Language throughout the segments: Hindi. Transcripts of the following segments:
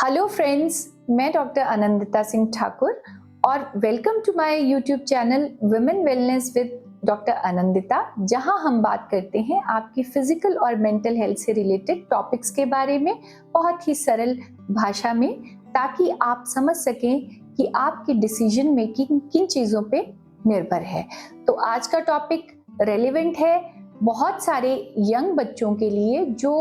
हेलो फ्रेंड्स, मैं डॉक्टर आनंदिता सिंह ठाकुर और welcome to my YouTube channel women wellness with doctor Anandita, जहां हम बात करते हैं आपकी फिजिकल और मेंटल हेल्थ से रिलेटेड टॉपिक्स के बारे में बहुत ही सरल भाषा में, ताकि आप समझ सकें कि आपकी डिसीजन मेकिंग किन चीज़ों पे निर्भर है। तो आज का टॉपिक रेलेवेंट है बहुत सारे यंग बच्चों के लिए जो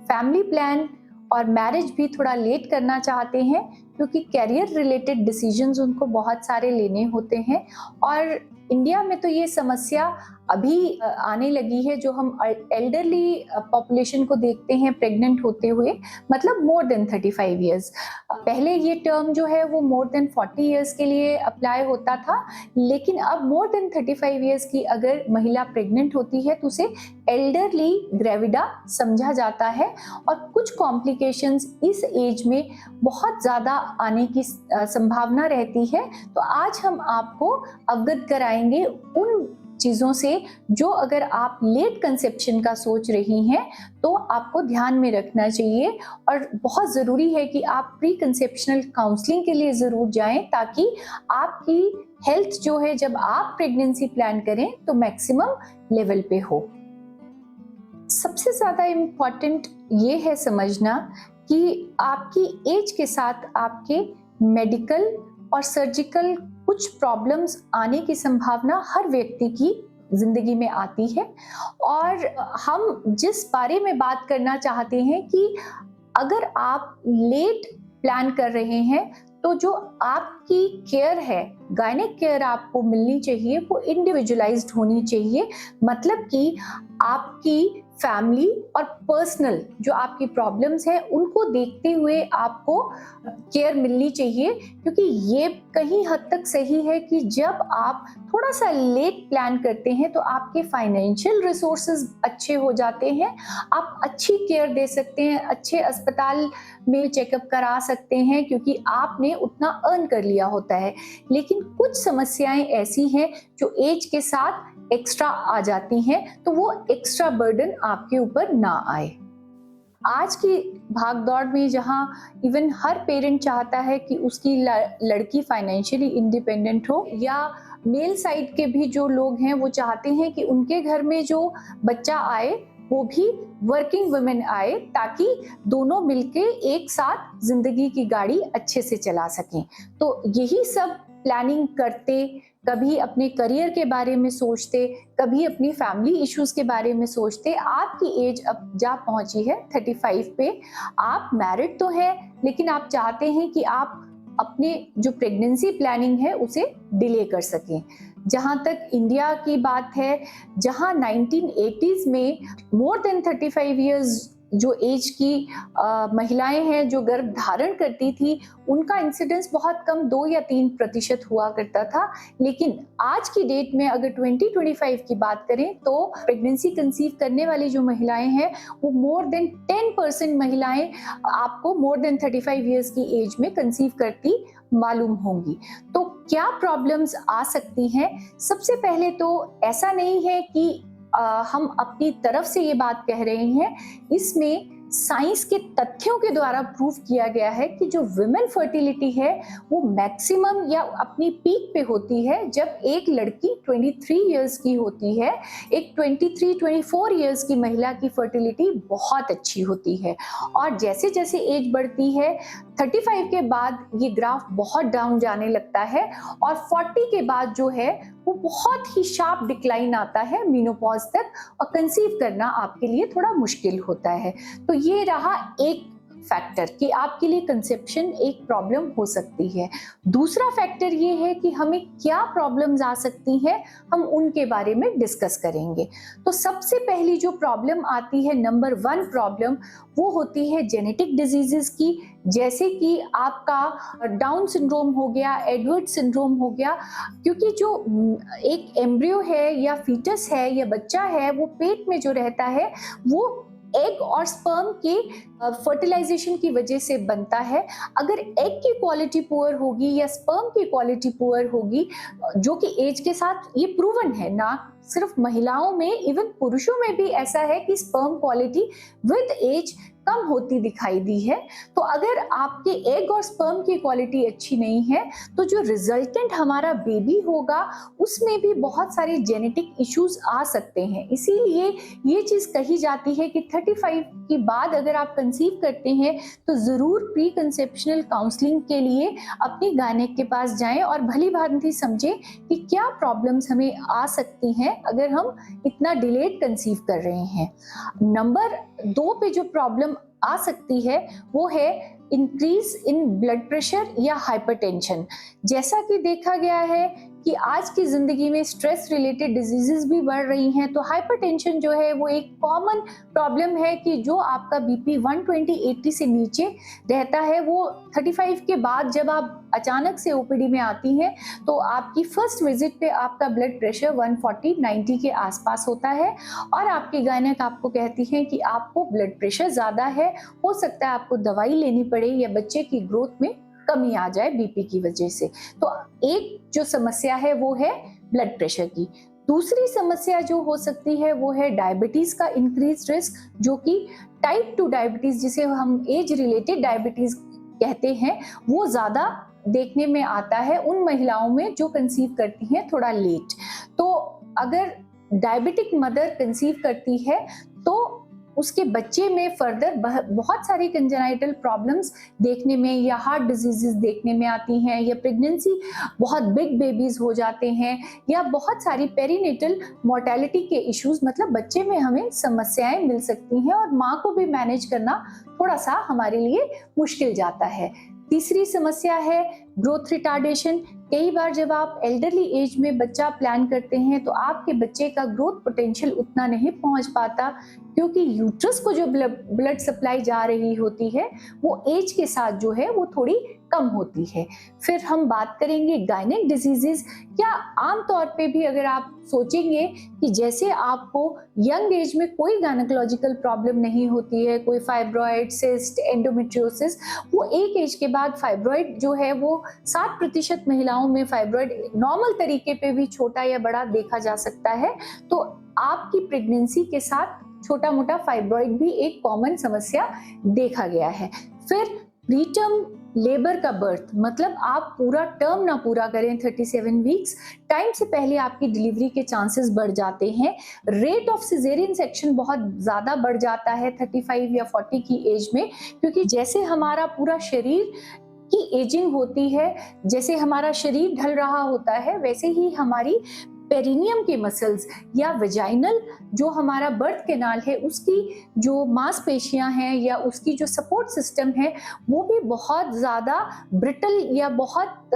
फैमिली प्लान और मैरिज भी थोड़ा लेट करना चाहते हैं, क्योंकि कैरियर रिलेटेड डिसीजंस उनको बहुत सारे लेने होते हैं। और इंडिया में तो ये समस्या अभी आने लगी है, जो हम एल्डरली पॉपुलेशन को देखते हैं प्रेग्नेंट होते हुए, मतलब मोर देन 35 इयर्स। पहले ये टर्म जो है वो मोर देन 40 इयर्स के लिए अप्लाई होता था, लेकिन अब मोर देन 35 इयर्स की अगर महिला प्रेग्नेंट होती है तो उसे एल्डरली ग्रेविडा समझा जाता है। और कुछ कॉम्प्लिकेशंस इस एज में बहुत ज़्यादा आने की संभावना रहती है। तो आज हम आपको अवगत कराएंगे उन चीज़ों से जो अगर आप लेट कंसेप्शन का सोच रही हैं तो आपको ध्यान में रखना चाहिए। और बहुत ज़रूरी है कि आप प्री कंसेप्शनल काउंसलिंग के लिए ज़रूर जाएं, ताकि आपकी हेल्थ जो है जब आप प्रेगनेंसी प्लान करें तो मैक्सिमम लेवल पे हो। सबसे ज़्यादा इम्पॉर्टेंट ये है समझना कि आपकी एज के साथ आपके मेडिकल और सर्जिकल कुछ प्रॉब्लम्स आने की संभावना हर व्यक्ति की जिंदगी में आती है। और हम जिस बारे में बात करना चाहते हैं कि अगर आप लेट प्लान कर रहे हैं तो जो आपकी केयर है, गायनेक केयर आपको मिलनी चाहिए, वो इंडिविजुअलाइज्ड होनी चाहिए। मतलब कि आपकी फैमिली और पर्सनल जो आपकी प्रॉब्लम्स हैं उनको देखते हुए आपको केयर मिलनी चाहिए। क्योंकि ये कहीं हद तक सही है कि जब आप थोड़ा सा लेट प्लान करते हैं तो आपके फाइनेंशियल रिसोर्सेज अच्छे हो जाते हैं, आप अच्छी केयर दे सकते हैं, अच्छे अस्पताल में चेकअप करा सकते हैं, क्योंकि आपने उतना अर्न कर लिया होता है। लेकिन कुछ समस्याएं ऐसी हैं जो एज के साथ एक्स्ट्रा आ जाती हैं, तो वो एक्स्ट्रा बर्डन आपके ऊपर ना आए। आज की भागदौड़ में जहां इवन हर पेरेंट चाहता है कि उसकी लड़की फाइनेंशियली इंडिपेंडेंट हो, या मेल साइड के भी जो लोग हैं वो चाहते हैं कि उनके घर में जो बच्चा आए वो भी वर्किंग वुमेन आए, ताकि दोनों मिलके एक साथ जिंदगी की गाड़ी अच्छे से चला सकें। तो यही सब प्लानिंग करते, कभी अपने करियर के बारे में सोचते, कभी अपनी फैमिली इश्यूज के बारे में सोचते, आपकी एज अब जा पहुंची है 35 पे, आप मैरिड तो हैं लेकिन आप चाहते हैं कि आप अपने जो प्रेगनेंसी प्लानिंग है उसे डिले कर सकें। जहां तक इंडिया की बात है, जहां 1980s में मोर देन 35 इयर्स जो एज की महिलाएं हैं जो गर्भ धारण करती थी, उनका इंसिडेंस बहुत कम 2 या 3% हुआ करता था। लेकिन आज की डेट में अगर 2025 की बात करें तो प्रेगनेंसी कंसीव करने वाली जो महिलाएं हैं वो मोर देन 10% महिलाएं आपको मोर देन 35 इयर्स की एज में कंसीव करती मालूम होंगी। तो क्या प्रॉब्लम्स आ सकती हैं? सबसे पहले तो ऐसा नहीं है कि हम अपनी तरफ से ये बात कह रहे हैं, इसमें साइंस के तथ्यों के द्वारा प्रूव किया गया है कि जो विमेन फर्टिलिटी है वो मैक्सिमम या अपनी पीक पे होती है जब एक लड़की 23 इयर्स की होती है। एक 23-24 इयर्स की महिला की फर्टिलिटी बहुत अच्छी होती है, और जैसे जैसे एज बढ़ती है 35 के बाद ये ग्राफ बहुत डाउन जाने लगता है, और 40 के बाद जो है वो बहुत ही शार्प डिक्लाइन आता है मेनोपॉज तक, और कंसीव करना आपके लिए थोड़ा मुश्किल होता है। तो ये रहा एक फैक्टर कि आपके लिए कंसेप्शन एक प्रॉब्लम हो सकती है। दूसरा फैक्टर ये है कि हमें क्या प्रॉब्लम्स आ सकती हैं, हम उनके बारे में डिस्कस करेंगे। तो सबसे पहली जो प्रॉब्लम आती है, नंबर 1 प्रॉब्लम, वो होती है जेनेटिक डिजीजेस की, जैसे कि आपका डाउन सिंड्रोम हो गया, एडवर्ड सिंड्रोम हो गया। क्योंकि जो एक एम्ब्रियो है या फीटस है या बच्चा है, वो पेट में जो रहता है वो एग और स्पर्म के फर्टिलाइजेशन की वजह से बनता है। अगर एग की क्वालिटी पुअर होगी या स्पर्म की क्वालिटी पुअर होगी, जो कि एज के साथ ये प्रूवन है, ना सिर्फ महिलाओं में, इवन पुरुषों में भी ऐसा है कि स्पर्म क्वालिटी विद एज कम होती दिखाई दी है। तो अगर आपके एग और स्पर्म की क्वालिटी अच्छी नहीं है तो जो रिजल्टेंट हमारा बेबी होगा उसमें भी बहुत सारे जेनेटिक इश्यूज आ सकते हैं। इसीलिए ये चीज कही जाती है कि 35 के बाद अगर आप कंसीव करते हैं तो जरूर प्री कंसेप्शनल काउंसलिंग के लिए अपने गायनेक के पास जाएं और भली भांति समझें कि क्या प्रॉब्लम्स हमें आ सकती हैं अगर हम इतना डिलेड कंसीव कर रहे हैं। नंबर 2 पे जो प्रॉब्लम आ सकती है वो है इंक्रीज इन ब्लड प्रेशर या हाइपरटेंशन। जैसा कि देखा गया है कि आज की जिंदगी में स्ट्रेस रिलेटेड डिजीजेस भी बढ़ रही हैं, तो हाइपरटेंशन जो है वो एक कॉमन प्रॉब्लम है कि जो आपका बीपी 120/80 से नीचे रहता है, वो 35 के बाद जब आप अचानक से ओपीडी में आती हैं तो आपकी फर्स्ट विजिट पे आपका ब्लड प्रेशर 140/90 के आसपास होता है और आपकी गायनेक आपको कहती है कि आपको ब्लड प्रेशर ज्यादा है, हो सकता है आपको दवाई लेनी पड़े या बच्चे की ग्रोथ में कमी आ जाए बीपी की वजह से। तो एक जो समस्या है वो है ब्लड प्रेशर की। दूसरी समस्या जो हो सकती है वो है डायबिटीज का इंक्रीज रिस्क, जो कि टाइप 2 डायबिटीज जिसे हम एज रिलेटेड डायबिटीज कहते हैं, वो ज्यादा देखने में आता है उन महिलाओं में जो कंसीव करती हैं थोड़ा लेट। तो अगर डायबिटिक मदर कंसीव करती है तो उसके बच्चे में फर्दर बहुत सारी कंजेनाइटल प्रॉब्लम्स देखने में या हार्ट डिजीजेस देखने में आती हैं, या प्रेगनेंसी बहुत बिग बेबीज हो जाते हैं, या बहुत सारी पेरीनेटल मोर्टेलिटी के इश्यूज, मतलब बच्चे में हमें समस्याएं मिल सकती हैं और माँ को भी मैनेज करना थोड़ा सा हमारे लिए मुश्किल जाता है। तीसरी समस्या है ग्रोथ रिटार्डेशन। कई बार जब आप एल्डरली एज में बच्चा प्लान करते हैं तो आपके बच्चे का ग्रोथ पोटेंशियल उतना नहीं पहुंच पाता, क्योंकि यूट्रस को जो ब्लड सप्लाई जा रही होती है वो एज के साथ जो है वो थोड़ी कम होती है। फिर हम बात करेंगे गायनेक डिजीजेस। क्या आमतौर पे भी अगर आप सोचेंगे कि जैसे आपको यंग एज में कोई गायनेकोलॉजिकल प्रॉब्लम नहीं होती है, कोई फाइब्रॉइड, सिस्ट, एंडोमेट्रियोसिस, वो एक एज के बाद फाइब्रॉइड जो है वो 60% महिलाओं में फाइब्रॉइड नॉर्मल तरीके पे भी छोटा या बड़ा देखा जा सकता है। तो आपकी प्रेगनेंसी के साथ छोटा मोटा फाइब्रॉइड भी एक कॉमन समस्या देखा गया है। फिर प्रीटर्म लेबर का बर्थ, मतलब आप पूरा टर्म ना पूरा करें 37 वीक्स, टाइम से पहले आपकी डिलीवरी के चांसेस बढ़ जाते हैं। रेट ऑफ सिजेरियन सेक्शन बहुत ज़्यादा बढ़ जाता है 35 या 40 की एज में, क्योंकि जैसे हमारा पूरा शरीर की एजिंग होती है, जैसे हमारा शरीर ढल रहा होता है, वैसे ही हमारी पेरिनियम के मसल्स या वेजाइनल जो हमारा बर्थ कैनाल है उसकी जो मांसपेशियां हैं या उसकी जो सपोर्ट सिस्टम है वो भी बहुत ज़्यादा ब्रिटल या बहुत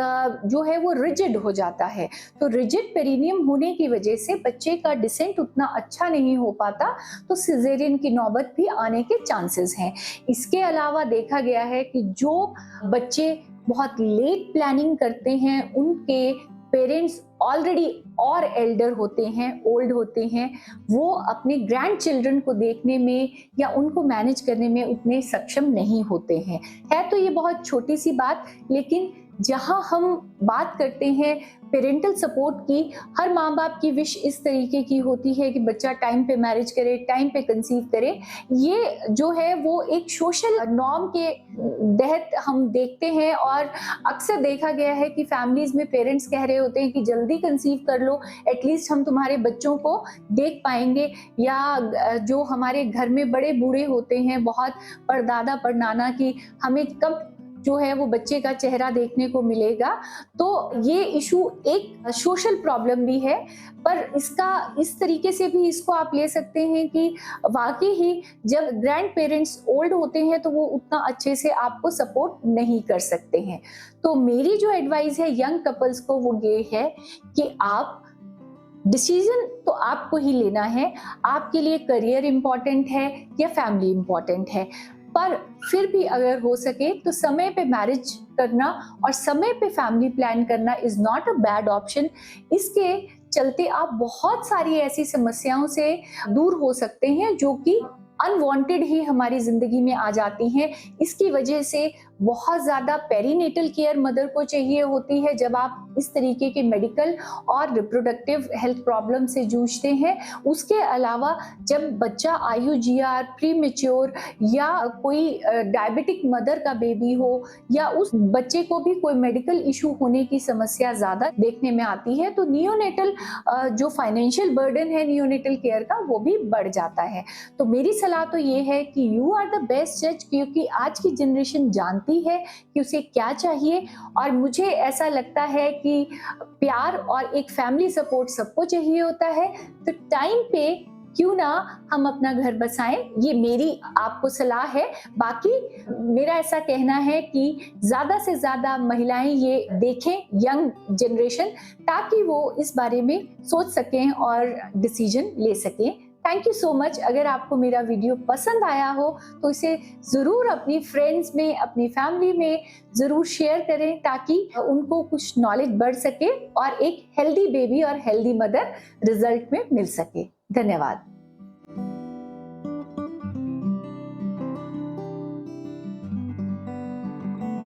जो है वो रिजिड हो जाता है। तो रिजिड पेरिनियम होने की वजह से बच्चे का डिसेंट उतना अच्छा नहीं हो पाता, तो सिजेरियन की नौबत भी आने के चांसेस हैं। इसके अलावा देखा गया है कि जो बच्चे बहुत लेट प्लानिंग करते हैं उनके पेरेंट्स ऑलरेडी और एल्डर होते हैं, ओल्ड होते हैं, वो अपने ग्रैंड चिल्ड्रन को देखने में या उनको मैनेज करने में उतने सक्षम नहीं होते हैं। है तो ये बहुत छोटी सी बात, लेकिन जहां हम बात करते हैं पेरेंटल सपोर्ट की, हर माँ बाप की विश इस तरीके की होती है कि बच्चा टाइम पे मैरिज करे, टाइम पे कंसीव करे। ये जो है वो एक सोशल नॉर्म के तहत हम देखते हैं और अक्सर देखा गया है कि फैमिलीज में पेरेंट्स कह रहे होते हैं कि जल्दी कंसीव कर लो, एटलीस्ट हम तुम्हारे बच्चों को देख पाएंगे। या जो हमारे घर में बड़े बूढ़े होते हैं, बहुत परदादा परनाना की, हमें कब जो है वो बच्चे का चेहरा देखने को मिलेगा। तो ये इशू एक सोशल प्रॉब्लम भी है, पर इसका इस तरीके से भी इसको आप ले सकते हैं कि वाकई ही जब ग्रैंड पेरेंट्स ओल्ड होते हैं तो वो उतना अच्छे से आपको सपोर्ट नहीं कर सकते हैं। तो मेरी जो एडवाइस है यंग कपल्स को वो ये है कि आप डिसीजन तो आपको ही लेना है, आपके लिए करियर इम्पॉर्टेंट है या फैमिली इम्पॉर्टेंट है, पर फिर भी अगर हो सके तो समय पे मैरिज करना और समय पे फैमिली प्लान करना is not a bad option. इसके चलते आप बहुत सारी ऐसी समस्याओं से दूर हो सकते हैं जो कि अनवांटेड ही हमारी जिंदगी में आ जाती हैं। इसकी वजह से बहुत ज़्यादा पेरीनेटल केयर मदर को चाहिए होती है जब आप इस तरीके के मेडिकल और रिप्रोडक्टिव हेल्थ प्रॉब्लम से जूझते हैं। उसके अलावा जब बच्चा IUGR, प्री मैच्योर या कोई डायबिटिक मदर का बेबी हो या उस बच्चे को भी कोई मेडिकल इशू होने की समस्या ज़्यादा देखने में आती है, तो नियोनेटल जो फाइनेंशियल बर्डन है नियोनेटल केयर का वो भी बढ़ जाता है। तो मेरी सलाह तो ये है कि यू आर द बेस्ट जज, क्योंकि आज की जनरेशन जानती है कि उसे क्या चाहिए। और मुझे ऐसा लगता है कि प्यार और एक फैमिली सपोर्ट सबको चाहिए होता है, तो टाइम पे क्यों ना हम अपना घर बसाएं, ये मेरी आपको सलाह है। बाकी मेरा ऐसा कहना है कि ज़्यादा से ज़्यादा महिलाएं ये देखें, यंग जनरेशन, ताकि वो इस बारे में सोच सकें और डिसीजन ले सकें। Thank you so much. अगर आपको मेरा वीडियो पसंद आया हो तो इसे ज़रूर अपनी फ्रेंड्स में, अपनी फैमिली में ज़रूर शेयर करें, ताकि उनको कुछ नॉलेज बढ़ सके और एक हेल्दी बेबी और हेल्दी मदर रिजल्ट में मिल सके। धन्यवाद।